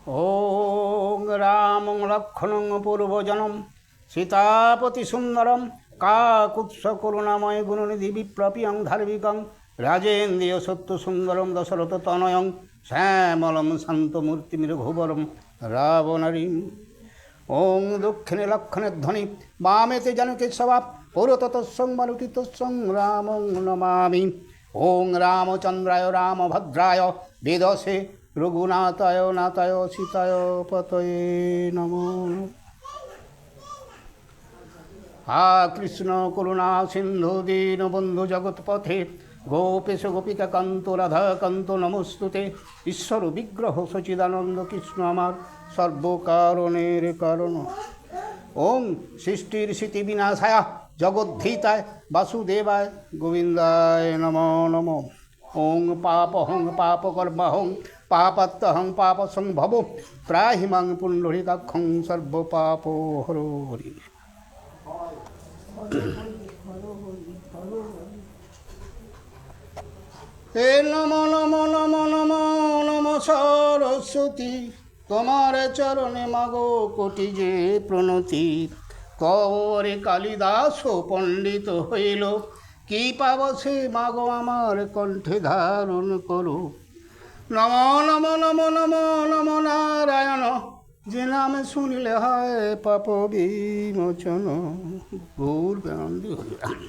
ওং রামং লক্ষ্মণং পূর্বজনম সীতাপতি সুন্দরম কাকুৎস করুণাময় গুণনিধি বিপ্লবীয়ং ধার্মিকং রাজেন্দ্রিয় সত্য সুন্দরম দশরথ তনয়ং শ্যামলম শান্তমূর্তিম রঘুবরম রাবণারীম। ওং দক্ষিণে লক্ষণের ধ্বনি বামেতে জানকে স্বভাব পুরতৎসং মারুতিতৎসং রামং নমামি। ওং রামচন্দ্রায় রামভদ্রায় বেদসে রঘুনাথায় নাথায় সীতায় পতয়ে নমো। হা কৃষ্ণ করুণা সিন্ধু দীনবন্ধু জগৎপথে গোপেশ গোপিকা কান্ত রাধা কান্ত নমস্তুতে। ঈশ্বর বিগ্রহ সচিদানন্দ কৃষ্ণ আমার সর্বকারণের কারণ। ওং সৃষ্টির স্মৃতি বিনাশায় জগদ্ধিতায় বাসুদেবায় গোবিন্দায় নমো নমো। ওং পাপহং পাপকর্মহং পাপাত্তহং পাপসংভব ত্রাহিমাং পুণ্ডরীকাক্ষং সর্বপাপহরো হরি। হে নমো নমো নমো নমো নমো সরস্বতী, তোমার চরণে মাগো কোটি যে প্রণতি। তবরে কালিদাস পণ্ডিত হইল, কি পাব সে মাগো আমার কণ্ঠে ধারণ করো। নমো নমো নমো নমো নমো নারায়ণ, যে নামে শুনিলে হয় পাপ বিমোচন। গৌর বেনন্দী হরিরাম।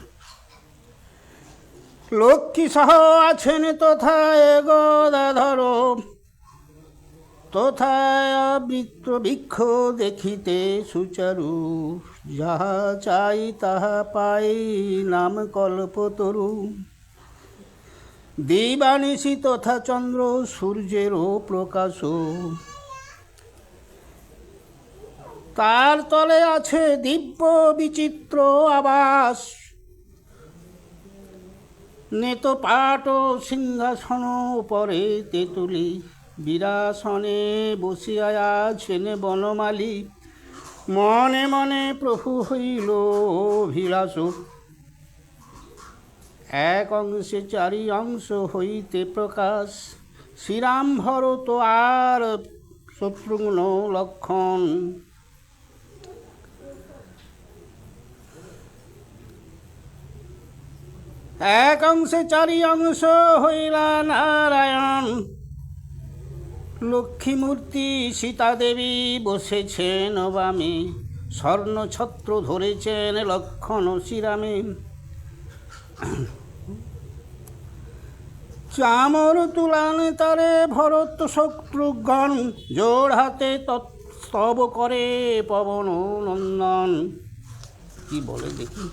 লক্ষ্মী সহ আছেন তথায় গদাধর, তথায় বৃত্ত বৃক্ষ দেখিতে সুচারু। যাহা চাই তাহা পাই নাম কল্পতরু। দিবানিশি তথা চন্দ্র সূর্যেরও প্রকাশ, তার তলে আছে দিব্য বিচিত্র আবাস। নেত পাট সিংহাসন পরে তেঁতুলি, বিরাসনে বসিয়া আছেন বনমালী। মনে মনে প্রভু হইল অভিলাষ, এক অংশে চারি অংশ হইতে প্রকাশ। শ্রীরাম ভরত আর শত্রুঘ্ন লক্ষণ, এক অংশে চারি অংশ হইলা নারায়ণ। লক্ষ্মীমূর্তি সীতা দেবী বসেছেন বামে, স্বর্ণ ছত্র ধরেছেন লক্ষণ শ্রীরামে। চামর তুলান তারে ভরত শত্রুঘ্ন, জোড় হাতে স্তব করে পবন নন্দন। কি বলে দেখি।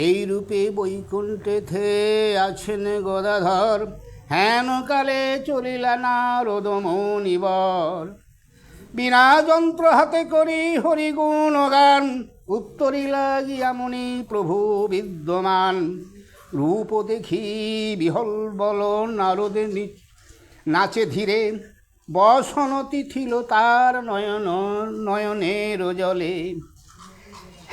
এই রূপে বৈকুণ্ঠে থে আছেন গদাধর, হেন কালে চলিলা নারদ মুনিবর। বিনা যন্ত্র হাতে করি হরিগুণ গান, উত্তরিলা গিয়া মুনি প্রভু বিদ্যমান। রূপ দেখি বিহল বল নারদে নাচে ধীরে, বসনতি থিল তার নয়ন নয়নের জলে।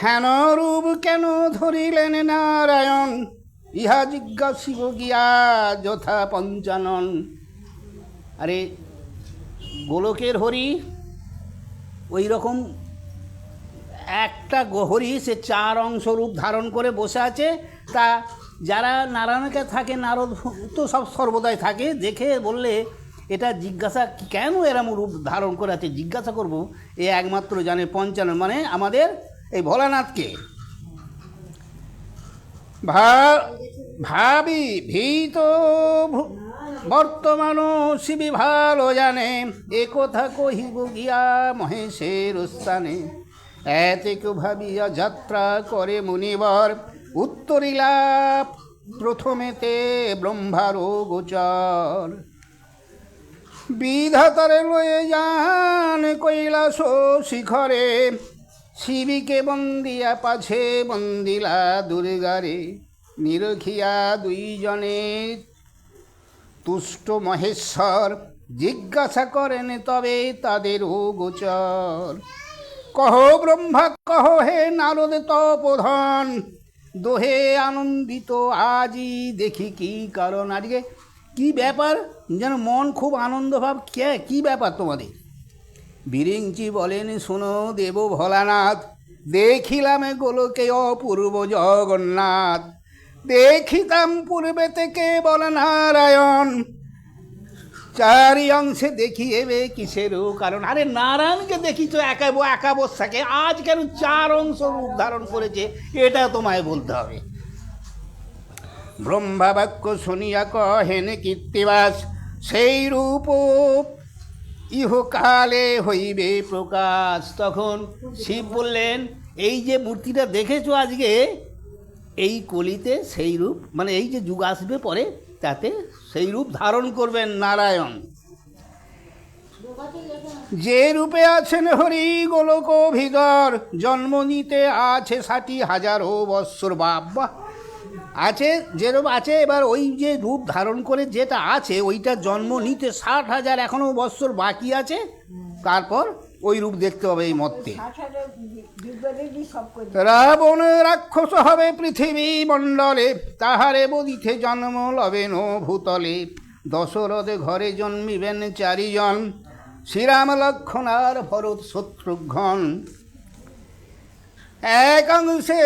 হেন রূপ কেন ধরিলেন নারায়ণ, ইহা জিজ্ঞাসিব গিয়া যথা পঞ্চানন। আরে গোলকের হরি ওই রকম একটা হরি, সে চার অংশ রূপ ধারণ করে বসে আছে। তা যারা নারায়ণকে থাকে, নারদ তো সব সর্বদাই থাকে, দেখে বললে এটা জিজ্ঞাসা কেন এরম রূপ ধারণ করে আছে, জিজ্ঞাসা করব। এ একমাত্র জানে পঞ্চানন, মানে আমাদের এই ভোলানাথকে। ভাবি ভীত বর্তমান শিবি ভালো জানে, এ কথা কহিব গিয়া মহেশের স্থানে। এতেক ভাবিয়া যাত্রা করে মুনিবর, উত্তরিলা প্রথমেতে ব্রহ্মার গোচর। বিধাতারে লয়ে যান কৈলাস শিখরে, শিবিকে বন্দিয়া পাছে বন্দিলা দুর্গারে। নিরখিয়া দুইজনে তুষ্ট মহেশ্বর, জিজ্ঞাসা করেন তবে তাদেরও গোচর। কহ ব্রহ্মা কহ হে নারদ তপোধন, দোহে আনন্দিত আজি দেখি কি কারণ। আজকে কি ব্যাপার, যেন মন খুব আনন্দভাব, কি ব্যাপার তোমাদের? বিরিঞ্চি বলেন, শোনো দেব ভোলানাথ, দেখিলাম গোলকে অপূর্ব জগন্নাথ, দেখিতাম পূর্বে থেকে বল নারায়ণ, চারি অংশে দেখি এবে কিসেরও কারণ। আরে নারায়ণকে দেখি তো একা বসাকে, আজ কেন চার অংশ রূপ ধারণ করেছে এটা তোমায় বলতে হবে। ব্রহ্মা বাক্য শুনিয়া কহেন কীর্তিবাস, সেই রূপ ইহকালে হইবে প্রকাশ। তখন শিব বললেন, এই যে মূর্তিটা দেখেছো আজকে, এই কলিতে সেই রূপ, মানে এই যে যুগ আসবে পরে, তাতে সেই রূপ ধারণ করবেন নারায়ণ। যে রূপে আছেন হরি গোলক ভিতর, জন্ম নিতে আছে 60,000 বৎসর। বাবা আছে, যেরূপ আছে, এবার ওই যে রূপ ধারণ করে যেটা আছে ওইটা জন্ম নিতে 60,000 এখনও বৎসর বাকি আছে, তারপর ওই রূপ দেখতে হবে এই মর্তে। রাবণ রাক্ষস হবে পৃথিবী মণ্ডলে, তাহারে বদিতে জন্ম লবেন ভূতলে। দশরথ ঘরে জন্মিবেন 4 জন, শ্রীরাম লক্ষ্মণ আর ভরত শত্রুঘ্ন। এক অংশে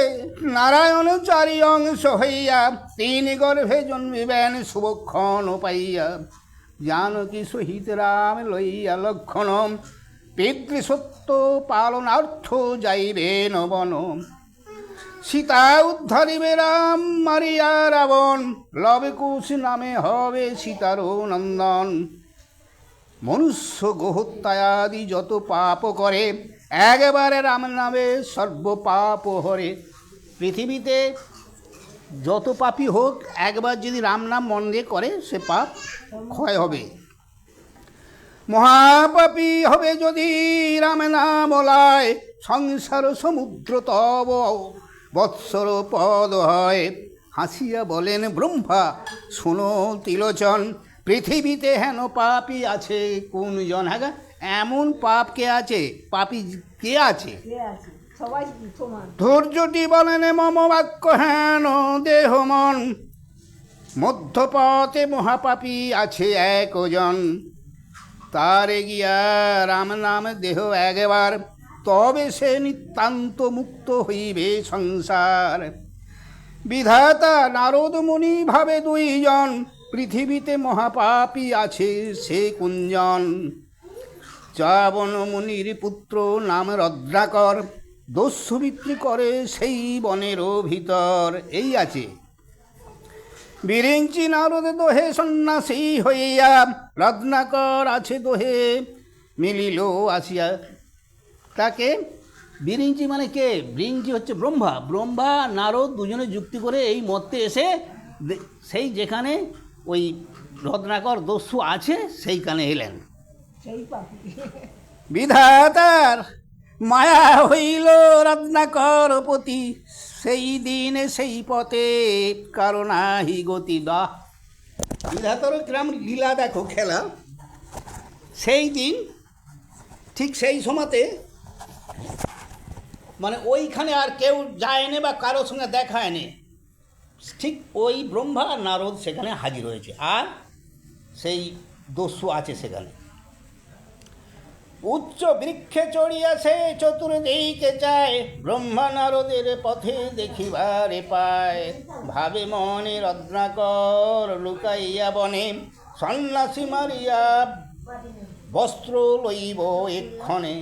নারায়ণ 4 অংশ হইয়া, 3 গর্ভে জন্মিবেন শুভক্ষণ পাইয়া। জানকী সহিত রাম লইয়া লক্ষণ, পিতৃসত্য পালনার্থ যাইবেন বন। সীতা উদ্ধারিবে রাম মারিয়া রাবণ, লবকুশ নামে হবে সীতারও নন্দন। মনুষ্য গোহত্যাদি যত পাপ করে, একবারে রাম নামে সর্ব পাপ হরে। পৃথিবীতে যত পাপী হোক, একবার যদি রাম নাম মন দিয়ে করে, সে পাপ ক্ষয় হবে। মহাপাপী হবে যদি রাম নাম লয়, সংসার সমুদ্র তব বৎসর পদ হয়। হাসিয়া বলেন ব্রহ্মা, শোনো ত্রিলোচন, পৃথিবীতে হেন পাপী আছে কোন জন? হ্যাঁ, এমন পাপ কে আছে, পাপী কে আছে? ধৈর্যটি বলেন মম বাক্য হেন দেহ মন, মধ্যপথে মহাপাপী আছে একজন। তারে গিয়া রাম নাম দেহ একবার, তবে সে নিতান্ত মুক্ত হইবে সংসার। বিধাতা নারদ মুনি ভাবে 2 জন, পৃথিবীতে মহাপাপী আছে সে কুঞ্জন। চাবন মুনির পুত্র নাম রদ্রাকর, দস্যুবৃত্তি করে সেই বনেরও ভিতর। এই আছে বিরিঞ্চি নারদ দোহে সন্ন্যাসী হইয়া, রত্নাকর আছে দোহে মিলিল আসিয়া। তাকে বিরিঞ্চি মানে কে? বিরিঞ্চি হচ্ছে ব্রহ্মা নারদ দুজনে যুক্তি করে এই মতে এসে সেই যেখানে ওই রত্নাকর দস্যু আছে সেইখানে এলেন। বিধাতার মায়া হইল রত্নাকর পতি, সেই দিন সেই পথে কারণাহি গতি। দা বিধাতারও কিরম লীলা দেখো, খেলা। সেই দিন ঠিক সেই সময়তে, মানে ওইখানে আর কেউ যায়নি বা কারোর সঙ্গে দেখায়নি, ঠিক ওই ব্রহ্মা আর নারদ সেখানে হাজির হয়েছে, আর সেই দস্যু আছে সেখানে। উচ্চ বৃক্ষে চড়িয়াছে চতুর্দিকে চায়, ব্রহ্মা নারদের পথে দেখিবারে পায়। ভাবে মনে রত্নাকর লুকাইয়া বনে, সন্ন্যাসী মারিয়া বস্ত্র লইব এক্ষণে।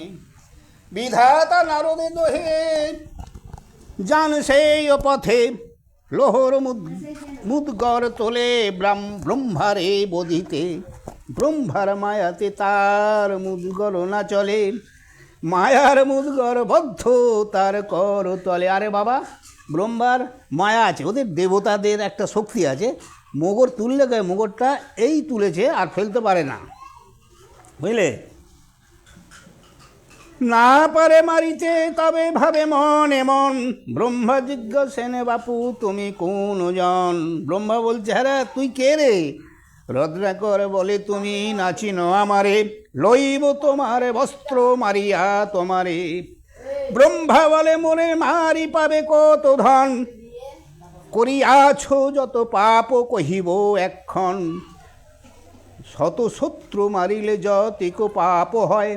বিধাতা নারদে দোহে যান সেই পথে, লোহর মুদগর তোলে ব্রহ্মারে বধিতে। ব্রহ্মার মায়াতে তার মুদগর না চলে, মায়ার মুদগর বদ্ধ তার কর তলে। আরে বাবা, ব্রহ্মার মায়া আছে, ওদের দেবতাদের একটা শক্তি আছে, মোগর তুললে গায়ে মোগরটা এই তুলেছে আর ফেলতে পারে না, বুঝলে? না পারে মারিতে তবে ভাবে মন এমন, ব্রহ্মা জিজ্ঞাসেন বাপু তুমি কোন জন? ব্রহ্মা বলছে, হ্যাঁ তুই কে রে? রত্নাকর বলে, তুমি নাচিন আমারে, লইব তোমার বস্ত্র মারিয়া তোমারে। ব্রহ্মা বলে, মনে মারি পাবে কত ধন, করিয়াছ যত পাপ কহিব এক্ষণ। শত শত্রু মারিলে যতিক পাপ হয়,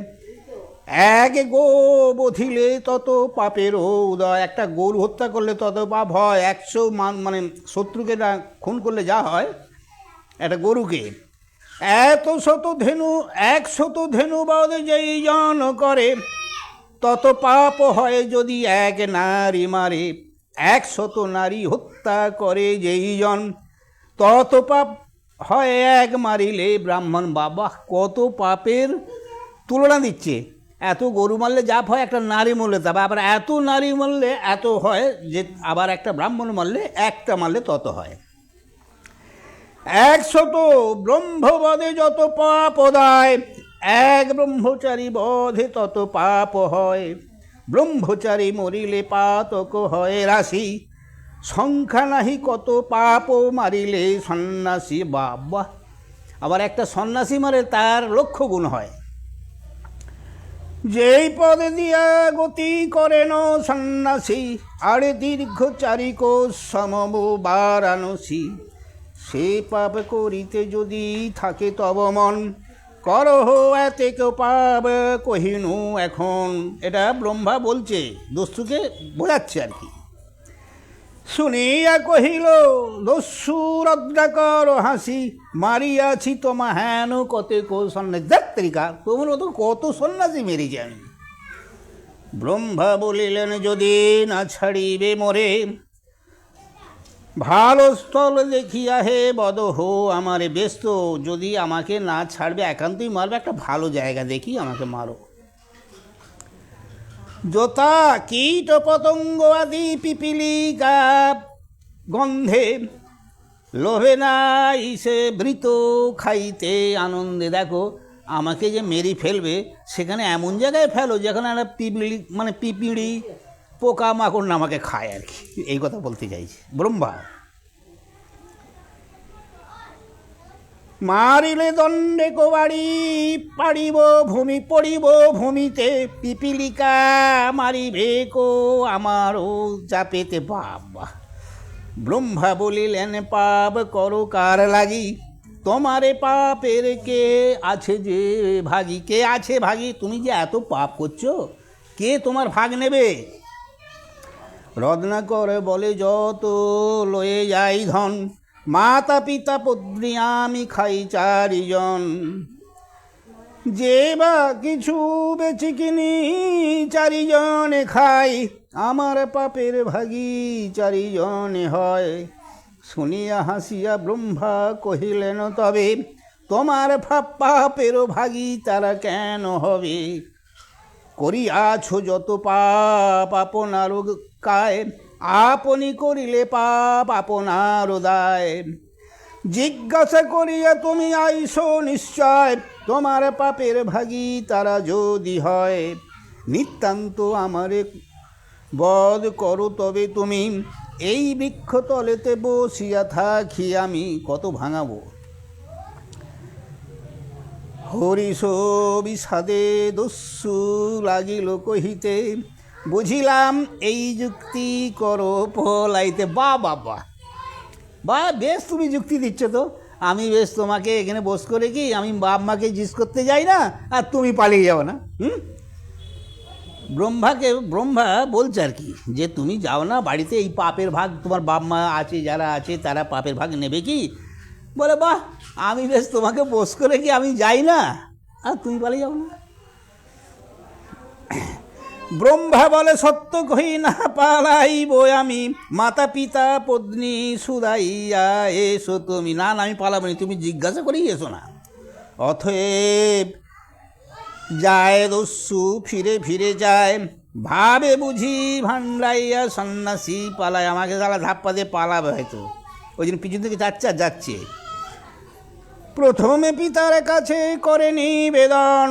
এক গো বধিলে তত পাপের উদয়। একটা গরু হত্যা করলে তত পাপ হয়, 100 মানে শত্রুকে না খুন করলে যা হয় একটা গরুকে। এত শত ধেনু 100 ধেনু বধ যেই জন করে, তত পাপ হয় যদি এক নারী মারে। 100 নারী হত্যা করে যেই জন, তত পাপ হয় এক মারিলে ব্রাহ্মণ। বাবা কত পাপের তুলনা দিচ্ছে। এত গরু মারলে যা হয়, একটা নারী মরলে তা, আবার এত নারী মারলে এত হয়, যে আবার একটা ব্রাহ্মণ মারলে একটা মারলে তত হয়। 100 ব্রহ্মবধে যত পাপ দায়, এক ব্রহ্মচারী বধে তত পাপ হয়। ব্রহ্মচারী মরিলে পাতক হয় রাশি, সংখ্যা নাহি কত পাপ মারিলে সন্ন্যাসী। বাবা আবার একটা সন্ন্যাসী মারে তার 1,00,000 গুণ হয়। যেই পদে দিয়া গতি করেন সন্ন্যাসী, আরে দীর্ঘ চারিক সমব বারাণসী। সে পাপ করিতে যদি থাকে তব মন, করহ এতে কেউ পাপ কহিনু এখন। এটা ব্রহ্মা বলছে, দস্যুকে বোঝাচ্ছে আর কি। শুনিয়া কহিল দস্যু রদ্রাকর হাসি, মারিয়াছি তোমা হেন কতেক সন্ন্যাসী। যাত্রিকা তোমার মতো কত সন্ন্যাসী মেরেছি আমি। ব্রহ্মা বলিলেন যদি না ছাড়িবে মোরে, ভালো স্থল দেখিয়া হে বদহ আমারে ব্যস্ত। যদি আমাকে না ছাড়বে, একান্তই মারবে, একটা ভালো জায়গা দেখি আমাকে মারো। যথা কীট পতঙ্গ আদি পিপিলিকা গন্ধে, লোভে নাই সে বৃত খাইতে আনন্দে। দেখো আমাকে যে মেরে ফেলবে, সেখানে এমন জায়গায় ফেলো যেখানে একটা পিপিড়ি পোকা মাকড় না আমাকে খায় আর কি, এই কথা বলতে চাইছি ব্রহ্মা। মারিলে দণ্ডে কোবাড়ি পাড়িব ভূমি, পড়িব ভূমিতে পিপিলিকা মারিবে কো আমারও চাপেতে। বাবা ব্রহ্মা বলিলেন পাপ করো কার লাগি, তোমারে পাপের কে আছে যে ভাগী। কে আছে ভাগী? তুমি যে এত পাপ করছো, কে তোমার ভাগ নেবে? রত্নাকর বলে যত লয়ে যাই ধন, মাতা পিতা পত্নী আমি খাই 4 জন। যে বা কিছু বেচি কিনি 4 জনে খাই, আমার পাপের ভাগী 4 জনে হয়। শুনিয়া হাসিয়া ব্রহ্মা কহিলেন তবে, তোমার পাপের ভাগী তারা কেন হবে? করিয়াছ যত পাপ আপনার কায়, আপনি করিলে পাপ আপনার দায়। জিজ্ঞাসা করিয়া তুমি আইসো নিশ্চয়, তোমার পাপের ভাগী তারা যদি হয়। নিতান্ত আমারে বধ করো তবে তুমি, এই বৃক্ষ তলেতে বসিয়া থাকি আমি কত ভাঙাবো। হরিষ বিষাদে দস্যু লাগিল কহিতে, বুঝিলাম এই যুক্তি করো পলাইতে। বা বাবা বা বেশ তুমি যুক্তি দিচ্ছ তো, আমি বেশ তোমাকে এখানে বস করে কি আমি বাপ মাকে জিজ্ঞেস করতে যাই না, আর তুমি পালিয়ে যাও না। ব্রহ্মা বলছে আর কি, যে তুমি যাও না বাড়িতে, এই পাপের ভাগ তোমার বাপ মা আছে যারা আছে তারা পাপের ভাগ নেবে কি? বলে বাহ, আমি বেশ তোমাকে বস করে কি আমি যাই না, আর তুমি পালিয়ে যাও না। ব্রহ্মা বলে সত্য কহি না পালাইব আমি, মাতা পিতা পত্নী সুদাইয়া এসো তুমি। না আমি পালাবো না, তুমি জিজ্ঞাসা করেই এসো না। অতএব যায় দস্যু ফিরে ফিরে যায়, ভাবে বুঝি ভান্ডাইয়া সন্ন্যাসী পালায়। আমাকে তারা ধাপ্পা দিয়ে পালাবে হয়তো, ওই জন্য পিছন থেকে যাচ্ছে। প্রথমে পিতার কাছে করে নিবেদন,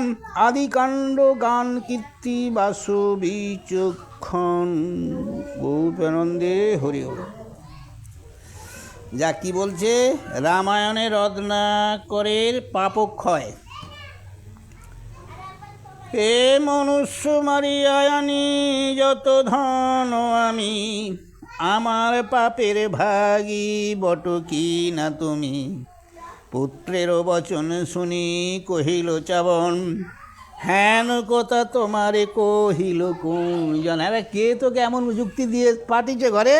আদিকাণ্ড গান কীর্তি বাসু বিচক্ষণ। গৌরানন্দে হরি হরি। যা কি বলছে রামায়ণে, রত্নাকরের পাপক্ষয়। হে মনুষ্য মারিয়া আনি যত ধন আমি, আমার পাপের ভাগী বট কি না তুমি। পুত্রের বচন শুনি কহিল চাবন, হ্যান কথা তোমারে কহিল কোন জন। এবার কে তোকে এমন যুক্তি দিয়ে পাঠিয়েছে ঘরে?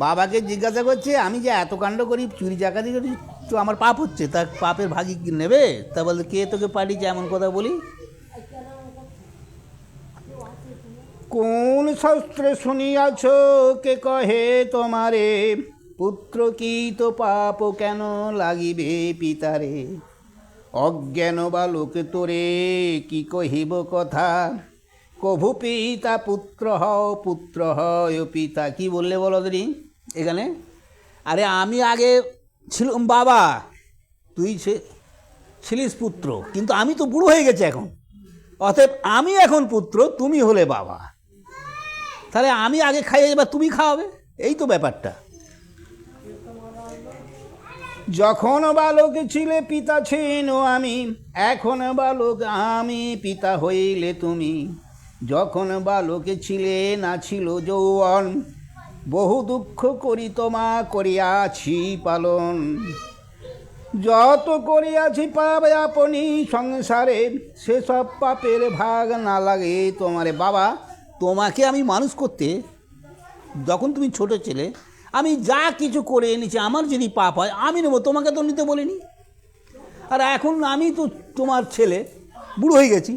বাবাকে জিজ্ঞাসা করছে, আমি যে এত কাণ্ড করি, চুরি ডাকাতি করি, তো আমার পাপ হচ্ছে, তা পাপের ভাগি কি নেবে? তা বলতে কে তোকে পাঠিয়েছে এমন কথা বলি? কোন শাস্ত্রে শুনিয়াছ কে কহে তোমারে, পুত্র কি তো পাপ কেন লাগিবে পিতারে? অজ্ঞান বালক তোরে কি কহিব কথা, কভু পিতা পুত্র হও, পুত্র হয় পিতা। কি বললে বলো দিদি এখানে? আরে আমি আগে ছিলাম বাবা, তুই ছিলিস পুত্র, কিন্তু আমি তো বুড়ো হয়ে গেছি এখন, অতএব আমি এখন পুত্র, তুমি হলে বাবা। তাহলে আমি আগে খাইয়ে এবার তুমি খাওয়াবে, এই তো ব্যাপারটা। যখন বালক ছিলে পিতা ছিল আমি, এখন বালক আমি, পিতা হইলে তুমি। যখন বালক ছিলে না ছিল যৌবন, বহু দুঃখ করি তোমা করিয়াছি পালন। যত করিয়াছি পাপ আপনি সংসারে, সেসব পাপের ভাগ না লাগে তোমারে। বাবা, তোমাকে আমি মানুষ করতে, যখন তুমি ছোট ছেলে, আমি যা কিছু করে এনেছি, আমার যদি পাপ হয় আমি নেবো, তোমাকে তো নিতে বলিনি। আর এখন আমি তো তোমার ছেলে, বুড়ো হয়ে গেছি,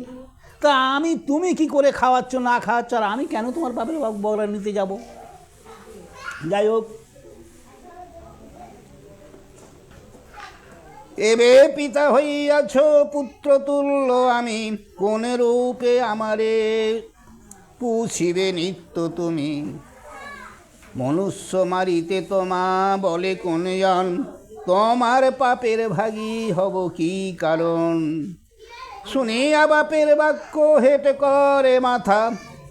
তা আমি তুমি কি করে খাওয়াচ্ছ না খাওয়াচ্ছ, আর আমি কেন তোমার বাপের বগরা নিতে যাব? যাই হোক, এবে পিতা হইয়াছ পুত্র তুল্য আমি, কোন রূপে আমারে পুষিবে নিত্য তুমি? মনুষ্য মারিতে তোমা বলে কোন জন, তোমার পাপের ভাগী হব কি কারণ? শুনিয়া বাপের বাক্য হেঁটে করে মাথা,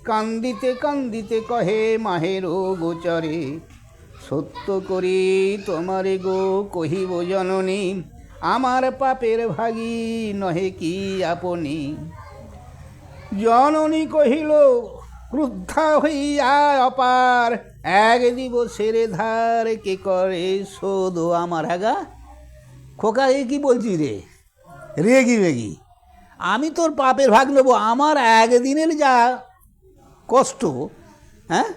কান্দিতে কান্দিতে কহে মাহের গোচরে। সত্য করি তোমারে গো কহিব জননী, আমার পাপের ভাগী নহে কি আপনি? জননী কহিল ক্রুদ্ধা হইয়া অপার, এক দিবসের ধার কে করে শোধ আমার। হাগা খোকা, এ কি বলছি রে, রেগি রেগি? আমি তোর পাপের ভাগ নেবো, আমার একদিনের যা কষ্ট, হ্যাঁ,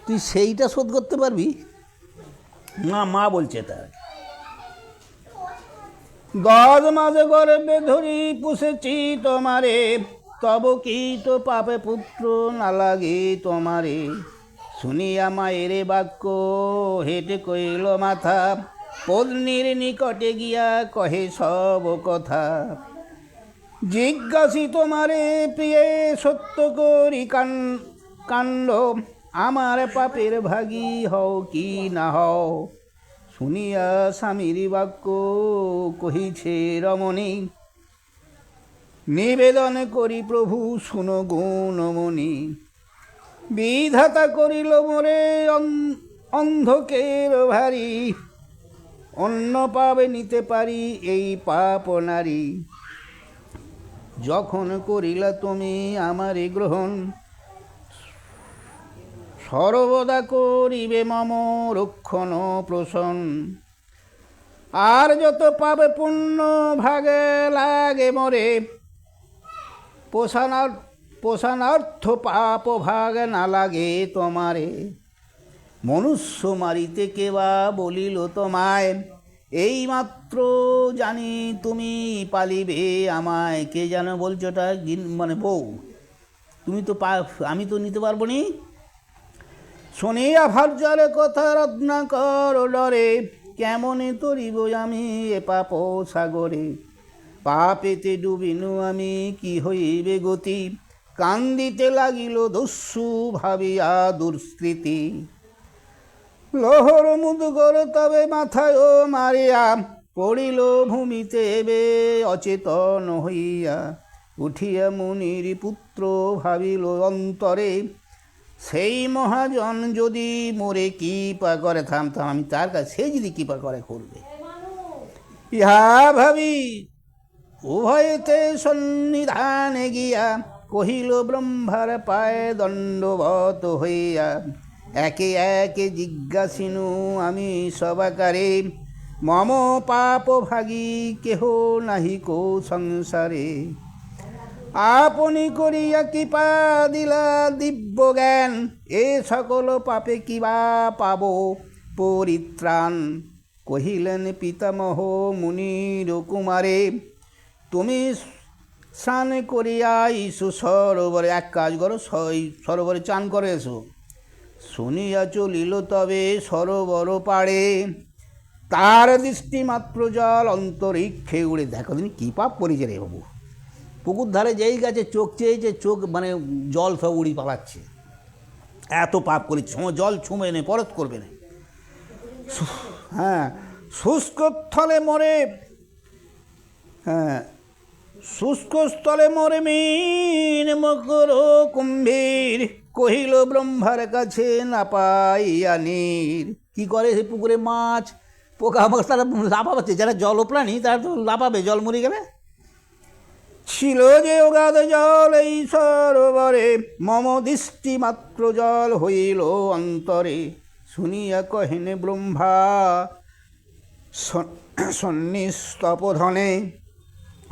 তুই সেইটা শোধ করতে পারবি না? মা বলছে তার, 10 মাস গর্ভে ধরি পুষেছি তোমারে, তব কি তো পাপে পুত্র না লাগে তোমারে? শুনিয়া মায়ের বাক্য হেঁটে কইল মাথা, পত্নীর নিকটে গিয়া কহে সব কথা। জিজ্ঞাসি তোমারে প্রিয়ে সত্য করি কাণ্ড, আমার পাপের ভাগী হও কি না হও? শুনিয়া স্বামীর বাক্য কহিছে রমণী, নিবেদন করি প্রভু শুনো গুণমণি। বিধাতা করিল মোরে অন্ধকের ভারী, অন্য পাবে নিতে পারি এই পাপ নারী। যখন করিলা তুমি আমারে গ্রহণ, সর্বদা করিবে মম রক্ষণ পোষণ। আর যত পাবে পুণ্য ভাগে লাগে মরে, পোষণার্থ পাপ ভাগ না লাগে তোমারে। মনুষ্য মারিতে কেবা বলিল তোমায়, এই মাত্র জানি তুমি পালিবে আমায়। কে যেন বলছো ওটা, মানে বউ, তুমি তো আমি তো নিতে পারবো নি। শুনিয়া ভার্যার কথা রত্নাকর ডরে, কেমনে তরিব আমি এ পাপ সাগরে? পাপেতে ডুবিনু আমি কি হইবে গতি, কান্দিতে লাগিল দস্যু ভাবিয়া দুষ্কৃতি। লোহর মুদগর তবে মাথায় মারিয়া, পড়িল ভূমিতে এবে অচেতন হইয়া। উঠিয়া মুনির পুত্র ভাবিল অন্তরে, সেই মহাজন যদি মোরে কৃপা করে। থামতাম, আমি তার কাছে, সে যদি কৃপা করে করবে। ইহা ভাবি উভয়তে সন্নিধানে গিয়া, কহিল ব্রহ্মার পায়ে দণ্ডবত হইয়া। একে একে জিজ্ঞাসিনু আমি সবাকারে, মম পাপ ভাগী কেহ নাহি কো সংসারে, আপনি করিয়া কৃপা দিলা দিব্য জ্ঞান, এ সকল পাপে কিবা পাব পরিত্রাণ। কহিলেন পিতামহ মুনির কুমারে, তুমি স্নান করিয়া ইসু সরোবরে, এক কাজ করো সরোবরে চান করে এসো। শুনিয়া চলিল তবে সরোবর পাড়ে, তার দৃষ্টি মাত্র জল অন্তরিক্ষে উড়ে। দেখো তিনি কী পাপ করেছে রে বাবু, পুকুর ধারে যেই গেছে চোখ চেয়েছে, চোখ মানে জল সব উড়ি পালাচ্ছে, এত পাপ করেছে। জল ছুঁবে নে, পরত করবে না। হ্যাঁ, শুষ্কস্থলে মরে, হ্যাঁ, শুষ্কস্থলে মরে মীন মকর কুম্ভীর, কহিল ব্রহ্মার কাছে না পাইয়া নীর। কী করে সে পুকুরে মাছ পোকা মাছ তারা লাফাচ্ছে, যারা জলপ্রাণী তারা তো লাফাবে জল মরে গেলে। ছিল যে অগাধ জল এই সরোবরে, মম দৃষ্টি মাত্র জল হইল অন্তরে। শুনিয়া কহেন ব্রহ্মা সন্নিস্তপধনে,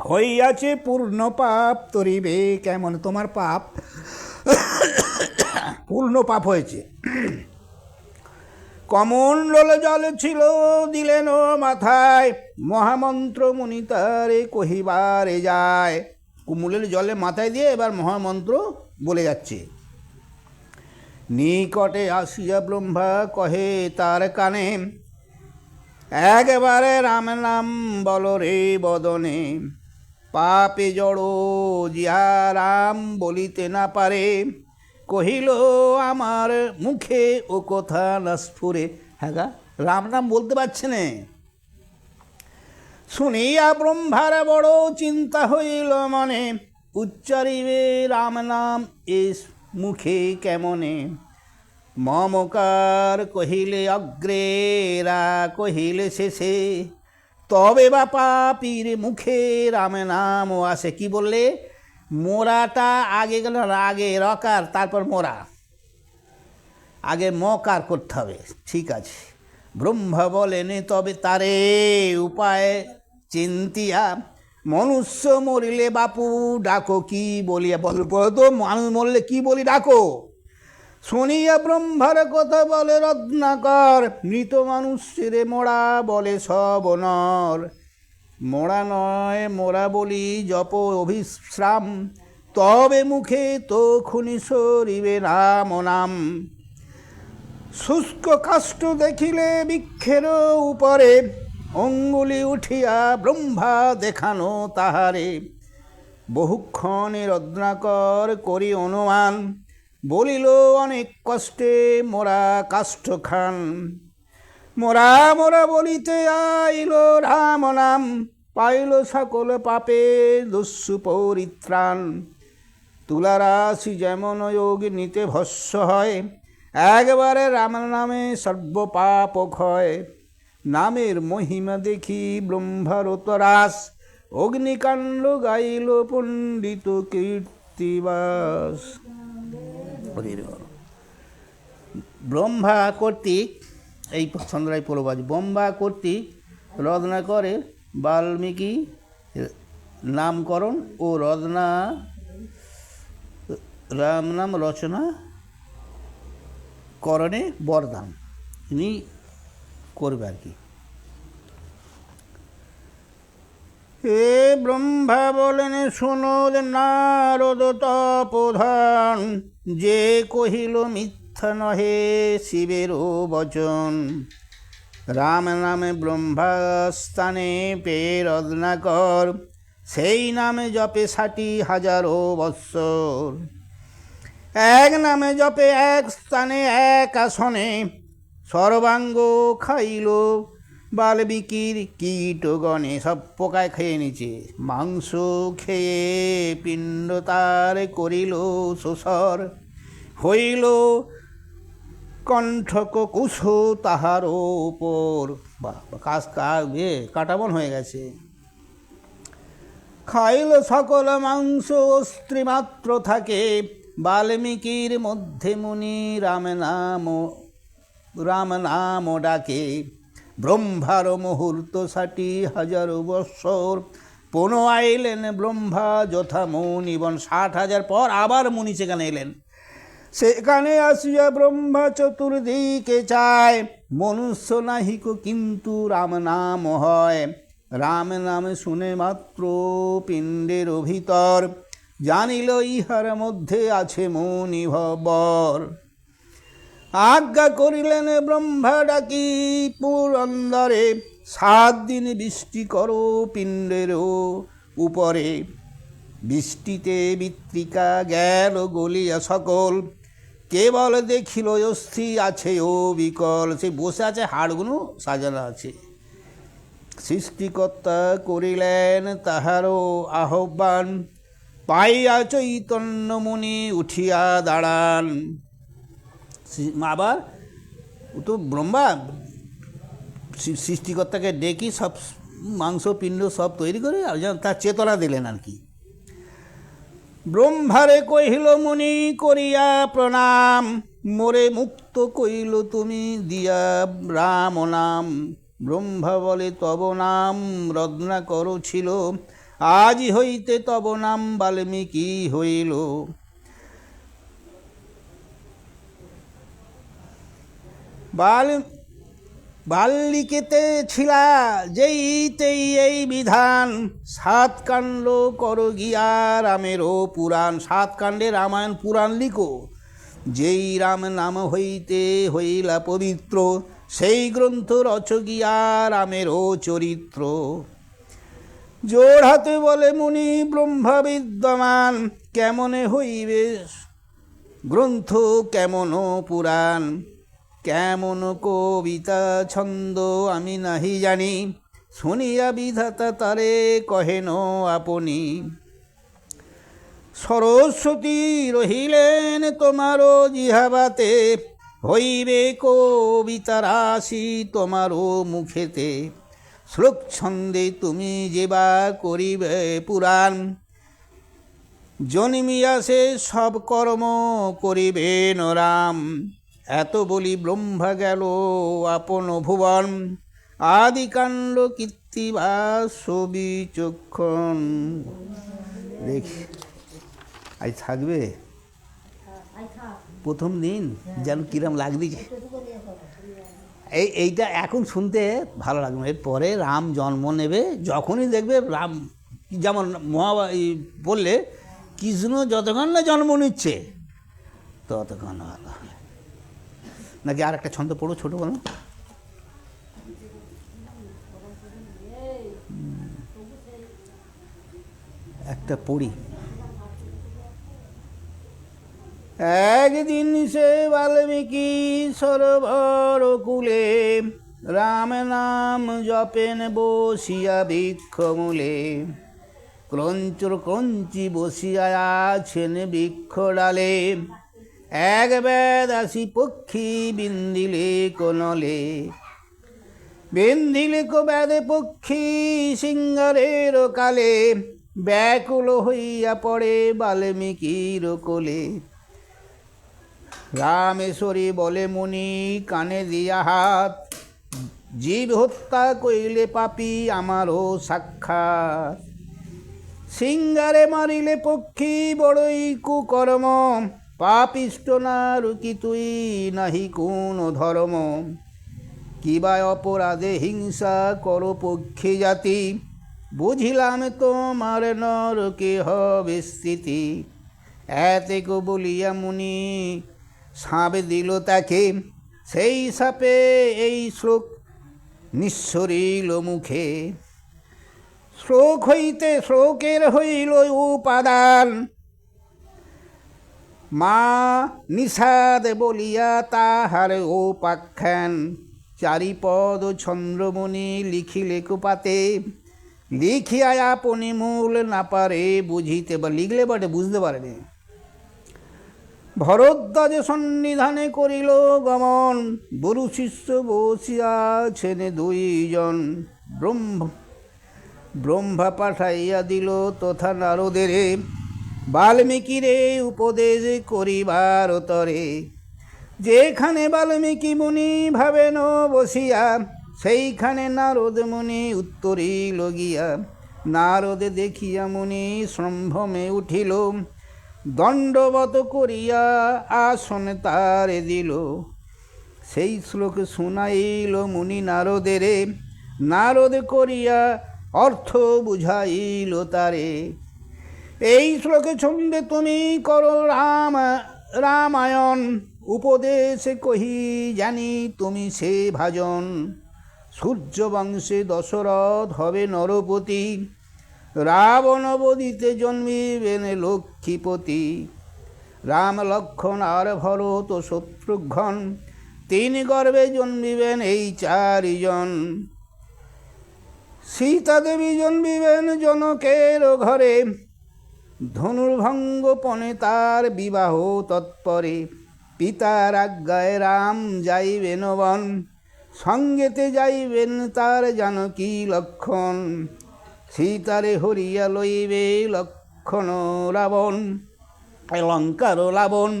হইয়াছে পূর্ণ পাপ তরিবে কেমন। তোমার পাপ পূর্ণ পাপ হয়েছে। কমণ্ডল জল ছিল দিলেন মাথায়, মহামন্ত্র মুনি তারে কহিবারে যায়। কুমুলের জলে মাথায় দিয়ে এবার মহামন্ত্র বলে যাচ্ছে। নিকটে আসিয়া ব্রহ্মা কহে তার কানে, একবারে রাম নাম বল রে বদনে, পাপে জড় জিয়া রাম বলিতে না পারে, কহিল আমার মুখে ও কথা না স্ফুরে। হ্যাঁ গা, রাম নাম বলতে পারছে না। শুনিয়া ব্রহ্মার বড় চিন্তা হইল মনে, উচ্চারিবে রাম নাম এ মুখে কেমনে। মমকার কহিলে অগ্রে, রা কহিলে শেষে, তবে বা পাপীর মুখে রাম নাম আসে। কি বললে? মোরাটা আগে গেল, আগে রকার তারপর মোরা, আগে মকার করতে হবে। ঠিক আছে। ব্রহ্মা বলেন তবে তারে উপায় চিন্তিয়া, মনুষ্য মরিলে বাপু ডাকো কি বলিয়া। বল তো মানুষ মরলে কি বলি ডাকো। শুনিয়া ব্রহ্মার কথা বলে রত্নাকর, মৃত মানুষের মোড়া বলে সব নর। মোড়া নয় মোরা বলি জপ অভিশ্রাম, তবে মুখে তো খুনি সরিবে রাম নাম। শুষ্ক কাষ্ঠ দেখিলে বৃক্ষের উপরে, অঙ্গুলি উঠিয়া ব্রহ্মা দেখানো তাহারে। বহুক্ষণে রত্নাকর করি অনুমান, বলিল অনেক কষ্টে মোরা কাষ্ঠ খান। মোরা মোরা বলিতে আইল রাম নাম, পাইল সকল পাপে দস্যু পরিত্রাণ। তুলারাশি যেমন অগ্নিতে ভস্য হয়, একবারে রাম নামে সর্বপাপ ক্ষয়। নামের মহিমা দেখি ব্রহ্মারতরাস, অগ্নিকাণ্ড গাইল পণ্ডিত কীর্তিবাস। ব্রহ্মা কর্তৃক, এই ছন্দরাই পলবাজ, ব্রহ্মা কর্তৃক রত্নাকরের বাল্মীকি নামকরণ ও রাম নাম রচনা করণে বরদান ইনি করবে আর কি। হে ব্রহ্মা বলেন শোনো নারদ তপোধন, যে কহিল মিথ্যা নহে শিবেরও বচন। রাম নামে ব্রহ্মাস্থানে পেয়ে রত্নাকর, সেই নামে জপে ৬০,০০০ বৎসর। এক নামে জপে এক স্থানে এক আসনে, সর্বাঙ্গ খাইল বাল্মীকির কীটগণে। সব পোকায় খেয়ে নিচে, মাংস খেয়ে পিণ্ড তার করিল শোষর। হইল কণ্ঠক কুশ তাহার ওপর। কাটাবন হয়ে গেছে। খাইল সকল মাংস স্ত্রীমাত্র থাকে, বাল্মীকির মধ্যে মুনি রাম নাম ডাকে। ব্রহ্মার মুহূর্ত 60,000 বৎসর, পুনঃ আইলেন ব্রহ্মা যথা মুনিবন। 60,000 পর আবার মুনি সেখানে এলেন। সেখানে আসিয়া ব্রহ্মা চতুর্দিকে চায়, মনুষ্য নাহিক কিন্তু রাম নাম হয়। রাম নাম শুনে মাত্র পিণ্ডের ভিতর, জানিল ইহার মধ্যে আছে মুনিভবর। আজ্ঞা করিলেন ব্রহ্মা ডাকি পুরন্দরে, 7 দিন বৃষ্টি করো পিণ্ডের উপরে। বৃষ্টিতে বৃত্তিকা গেল গলিয়া সকল, কেবল দেখিল অস্থি আছে ও বিকল। সে বসে আছে, হাড়গুলো সাজানো আছে। সৃষ্টিকর্তা করিলেন তাহারও আহ্বান, পাইয়া চৈতন্য মুনি উঠিয়া দাঁড়ান। আবার তো ব্রহ্মা সৃষ্টিকর্তাকে ডেকে সব মাংস পিণ্ড সব তৈরি করে আর তার চেতনা দিলেন আর কি। ব্রহ্মারে কহিল মুনি করিয়া প্রণাম, মোরে মুক্ত কইল তুমি দিয়া রাম নাম। ব্রহ্মা বলে তব নাম রত্নাকর ছিল, আজ হইতে তব নাম বাল্মীকি হইল। বাল্মীকিতে ছিলা যেইতেই এই বিধান, 7 কাণ্ড কর গিয়া রামেরও পুরাণ। 7 কাণ্ডে রামায়ণ পুরাণ লিখো। যেই রাম নাম হইতে হইলা পবিত্র, সেই গ্রন্থ রচ গিয়া রামেরও চরিত্র। জোড় হাতে বলে মুনি ব্রহ্মা বিদ্যমান, কেমনে হইবে গ্রন্থ কেমন পুরাণ। কেমন কবিতা ছন্দ আমি নাহি জানি, শুনিয়া বিধাতা তারে কহেন আপনি। সরস্বতী রহিলেন তোমারও জিহাবাতে, হইবে কবিতা রাশি তোমারও মুখেতে। শ্লোক ছন্দে তুমি যেবা করিবে পুরাণ, জন্মিয়া সে সব কর্ম করিবেন রাম। এত বলি ব্রহ্মা গেল আপন ভুবন, আদিকাণ্ড কীর্তিবা বিচক্ষণ। দেখি আজ থাকবে প্রথম দিন যেন কিরম লাগছে। এইটা এখন শুনতে ভালো লাগবে। এরপরে রাম জন্ম নেবে, যখনই দেখবে রাম যেমন বললে কৃষ্ণ যতক্ষণ না জন্ম নিচ্ছে ততক্ষণ ভালো। নাকি আর একটা ছন্দ পড়ো, ছোটো বলো। একটা পড়ি। একদিন সে বাল্মীকি সরোবর কূলে, রাম নাম জপেন বসিয়া বৃক্ষমূলে। ক্রঞ্চর ক্রঞ্চি বসিয়া আছেন বৃক্ষ ডালে, এক বেদাসী পক্ষী বিন্দিলে কোনলে। বিন্দিলে কো বেদে পক্ষী সিংহারের কালে, ব্যাকুল হইয়া পড়ে বাল্মীকির কোলে। রামেশ্বরী বলে মুনি কানে দিয়া হাত, জীব হত্যা কইলে পাপী আমারও সাক্ষাৎ। সিংহারে মারিলে পক্ষী বড়ই কুকর্ম, পাপিষ্ট না রুকি তুই নাহি কোন ধর্ম। কিবা অপরাধে হিংসা করো পক্ষী জাতি, বুঝিলাম তোমার নরকে হবে স্থিতি। এতেক বলিয়া মুনি সাপ দিল তাকে, সেই সাপে এই শ্লোক নিঃসরিল মুখে। শ্লোক হইতে শ্লোকের হইল উপাদান, মা নিষাদ বলিয়া তাহার উপাখ্যান। 4 পদ চন্দ্রমণি লিখিলে কুপাতে, লিখিয়া আপনি মূল না পারে বুঝিতে। বা লিখলে বটে বুঝতে পারেনি। ভরদ্বাজ সন্নিধানে করিল গমন, গুরু শিষ্য বসিয়াছেন 2 জন। ব্রহ্মা পাঠাইয়া দিল তথা নারদেরে, বাল্মীকিরে উপদেশ করিবার তরে। যেখানে বাল্মীকি মুনি ভাবেন বসিয়া, সেইখানে নারদ মুনি উত্তরিল গিয়া, নারদে দেখিয়া মুনি সম্ভ্রমে উঠিল, দণ্ডবত করিয়া আসনে তারে দিল। সেই শ্লোক শুনাইল মুনি নারদেরে, নারদ করিয়া অর্থ বুঝাইল তারে। এই শ্লোকে ছন্দে তুমি করো রামায়ণ, উপদেশে কহি জানি তুমি সে ভাজন। সূর্যবংশে দশরথ হবে নরপতি, রাবণ বদিতে জন্মিবেন লক্ষ্মীপতি। রাম লক্ষ্মণ আর ভরত শত্রুঘ্ন, তিন গর্ভে জন্মিবেন এই চারিজন। সীতা দেবী জন্মিবেন জনকের ঘরে, ধনুর্ভঙ্গ পণে তার বিবাহ তৎপরে। পিতার আজ্ঞায় রাম যাইবেন বন, সঙ্গেতে যাইবেন তার জানকী লক্ষণ। সীতারে হরিয়া লইবে লক্ষণ রাবণ, লঙ্কার লাবণ।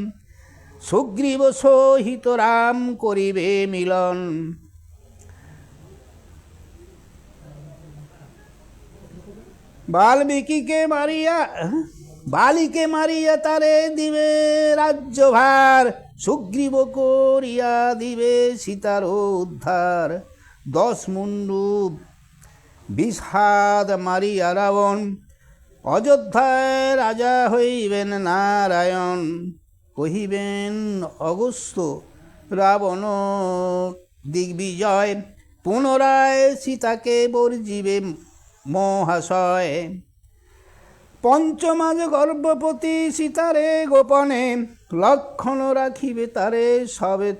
সুগ্রীব সহিত রাম করিবে মিলন। বালিকে মারিয়া তারে দিবে রাজ্যভার, সুগ্রীব করিয়া দিবে সীতার উদ্ধার। 10 মুন্ডু 20 হাত মারিয়া রাবণ, অযোধ্যায় রাজা হইবেন নারায়ণ। কহিবেন অগস্ত্য রাবণ দিগ্বিজয়, পুনরায় সীতাকে বর্জিবে মহাশয়। পঞ্চমাজ গর্ভবতী সীতারে গোপনে, লক্ষণ রাখিবে তারে সবে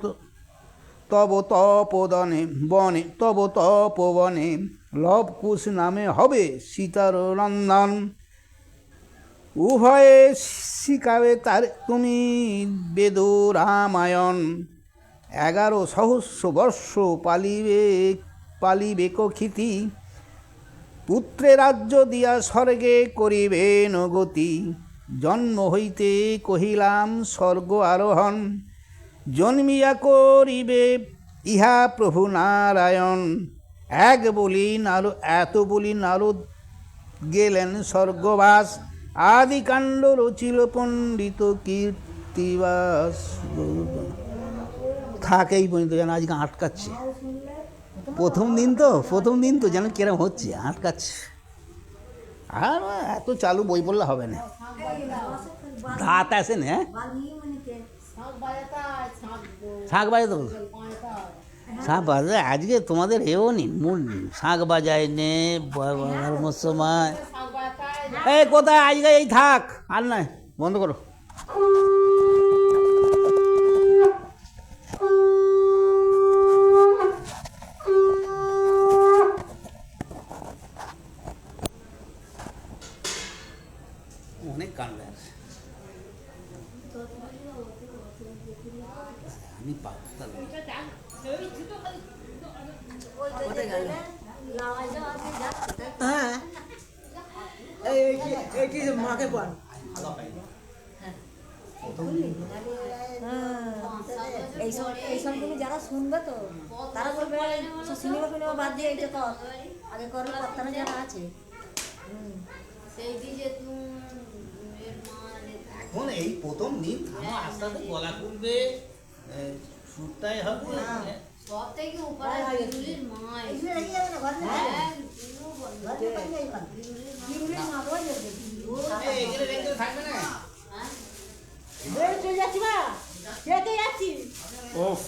তব তপোবনে বনে, তব তপবনে। লবকুশ নামে হবে সীতার নন্দন, উভয়ে শিখাবে তার তুমি বেদ রামায়ণ। 11 সহস্র বর্ষ পালিবে কক্ষিতি, পুত্রে রাজ্য দিয়া স্বর্গে করিবেন গতি। জন্ম হইতে কহিলাম স্বর্গ আরোহণ, জন্মিয়া করিবে ইহা প্রভু নারায়ণ। এত বলি নারদ গেলেন স্বর্গবাস, আদিকাণ্ড রচিল পণ্ডিত কীর্তিবাস। থাক এই পর্যন্ত, যেন আজকে আটকাচ্ছে। প্রথম দিন তো যেন কিরম হচ্ছে, আটকাচ্ছে। আর এত চালু বই পড়লে হবে না, ধাত আসে না। শাঁখ বাজাতে শাঁখ বাজায় আজকে তোমাদের এও নি, মূল নি, শাঁখ বাজায় নে সময়। এই কোথায় আজকে এই থাক, আর নয়, বন্ধ করো। অনেক কান্ড আছে, আমি পারতাম। হ্যাঁ মাকে পান এইসব তুমি যারা শুনবে তো তারা বলবে সিনেমা ফিনেমা বাদ দিয়ে এইটা তো আগে করবে, কর্তারা যারা আছে। এখন এই প্রথম দিন আস্তে আস্তে গলা খুলবে, সুরটাই হবে। সব থেকে উপরে বিরুলির মা, থাকবে না। চলে যাচ্ছি, মা যাচ্ছি। ওফ